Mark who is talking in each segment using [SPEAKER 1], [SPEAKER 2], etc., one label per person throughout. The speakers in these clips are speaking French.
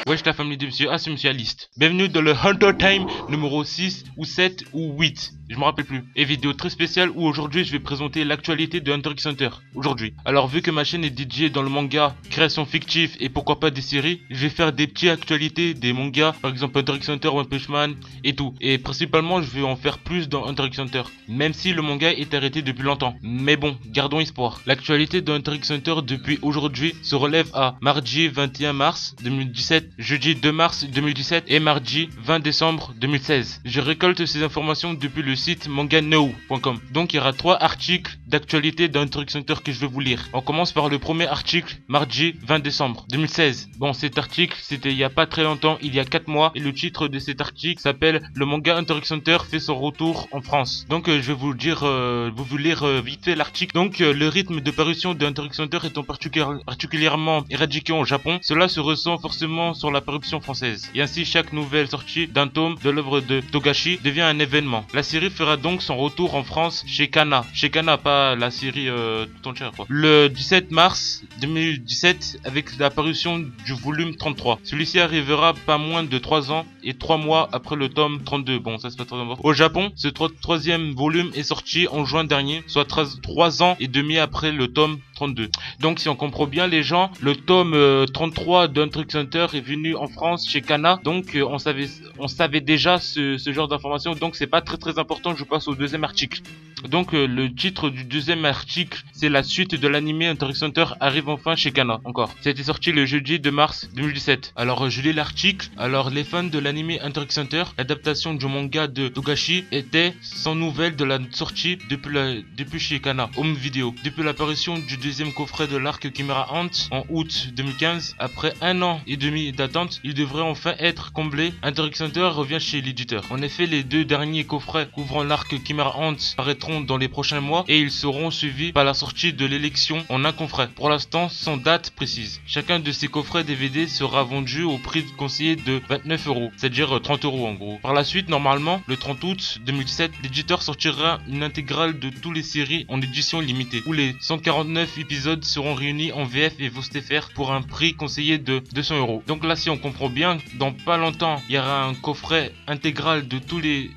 [SPEAKER 1] Wesh la famille de monsieur, c'est monsieur Aliste. Bienvenue dans le Hunter Time numéro 6 ou 7 ou 8. Je me rappelle plus. Et vidéo très spéciale où aujourd'hui je vais présenter l'actualité de Hunter x Hunter. Aujourd'hui. Alors vu que ma chaîne est dédiée dans le manga, création fictive et pourquoi pas des séries, je vais faire des petites actualités des mangas. Par exemple Hunter x Hunter, One Punch Man et tout. Et principalement je vais en faire plus dans Hunter x Hunter. Même si le manga est arrêté depuis longtemps. Mais bon, gardons espoir. L'actualité de Hunter x Hunter depuis aujourd'hui se relève à mardi 21 mars 2017, jeudi 2 mars 2017 et mardi 20 décembre 2016. Je récolte ces informations depuis le site mangano.com. Donc il y aura 3 articles d'actualité d'Hunter x Hunter que je vais vous lire. On commence par le premier article, mardi 20 décembre 2016. Bon, cet article c'était il y a pas très longtemps, il y a 4 mois, et le titre de cet article s'appelle Le manga Hunter x Hunter fait son retour en France. Donc je vais vous dire, vous lire vite fait l'article. Donc le rythme de parution de Hunter x Hunter étant particulièrement éradiqué au Japon, cela se ressent forcément sur la parution française. Et ainsi chaque nouvelle sortie d'un tome de l'œuvre de Togashi devient un événement. La série fera donc son retour en France chez Kana. Chez Kana, pas la série tout entière quoi. Le 17 mars 2017 avec la parution du volume 33. Celui-ci arrivera pas moins de 3 ans et 3 mois après le tome 32. Bon, ça se passe au Japon. Ce troisième volume est sorti en juin dernier, soit 3 ans et demi après le tome 32. Donc si on comprend bien les gens, le tome 33 d'Hunter x Hunter est venu en France chez Kana. Donc on savait déjà ce genre d'informations. Donc c'est pas très important. Je passe au deuxième article. Donc le titre du deuxième article, c'est la suite de l'anime Hunter x Hunter arrive enfin chez Kana. Encore. Ça a été sorti le jeudi 2 mars 2017. Alors je lis l'article. Alors les fans de l'anime Hunter x Hunter, l'adaptation du manga de Togashi, étaient sans nouvelles de la sortie depuis chez Kana Home Video. Depuis l'apparition du deuxième coffret de l'arc Chimera Ant en août 2015, après 1 an et demi d'attente, il devrait enfin être comblé. Hunter x Hunter revient chez l'éditeur. En effet, les 2 derniers coffrets couvrant l'arc Chimera Ant paraîtront dans les prochains mois et ils seront suivis par la sortie de l'élection en un coffret, pour l'instant sans date précise. Chacun de ces coffrets DVD sera vendu au prix conseillé de 29 €, c'est-à-dire 30 € en gros. Par la suite, normalement, le 30 août 2017, l'éditeur sortira une intégrale de toutes les séries en édition limitée, où les 149 épisodes seront réunis en VF et VOSTFR pour un prix conseillé de 200 €. Donc là, si on comprend bien, dans pas longtemps, il y aura un coffret intégral de tous les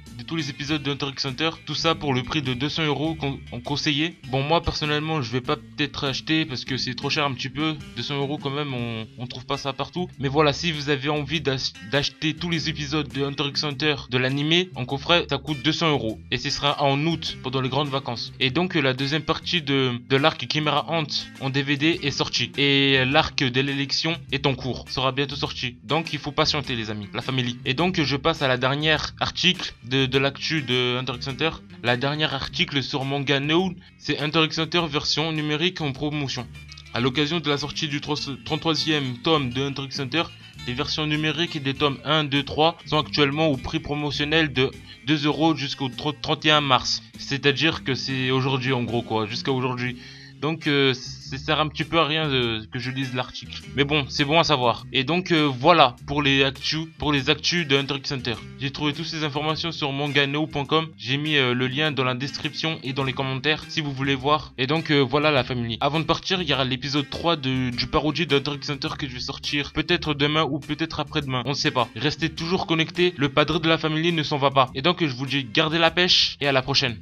[SPEAKER 1] épisodes de Hunter x Hunter, tout ça pour le prix de 200 € en conseillé. Bon, moi personnellement je vais pas peut-être acheter parce que c'est trop cher un petit peu, 200 € quand même, on trouve pas ça partout. Mais voilà, si vous avez envie d'acheter tous les épisodes de Hunter x Hunter de l'animé en coffret, ça coûte 200 € et ce sera en août pendant les grandes vacances. Et donc la deuxième partie de l'arc Chimera Ant en DVD est sortie et l'arc de l'élection est en cours, sera bientôt sorti. Donc il faut patienter les amis, la famille. Et donc je passe à la dernière article de l'actu de Hunter x Hunter. La dernière article sur Mangano, c'est Hunter x Hunter version numérique en promotion. À l'occasion de la sortie du 33e tome de Hunter x Hunter, les versions numériques des tomes 1, 2, 3 sont actuellement au prix promotionnel de 2 € jusqu'au 31 mars. C'est-à-dire que c'est aujourd'hui en gros quoi, jusqu'à aujourd'hui. Donc ça sert un petit peu à rien que je lise l'article. Mais bon, c'est bon à savoir. Et donc voilà pour les actus de Hunter x Hunter. J'ai trouvé toutes ces informations sur mangano.com. J'ai mis le lien dans la description et dans les commentaires si vous voulez voir. Et donc voilà la famille. Avant de partir, il y aura l'épisode 3 du parodie de Hunter x Hunter que je vais sortir peut-être demain ou peut-être après-demain. On ne sait pas. Restez toujours connectés. Le padre de la famille ne s'en va pas. Et donc je vous dis gardez la pêche et à la prochaine.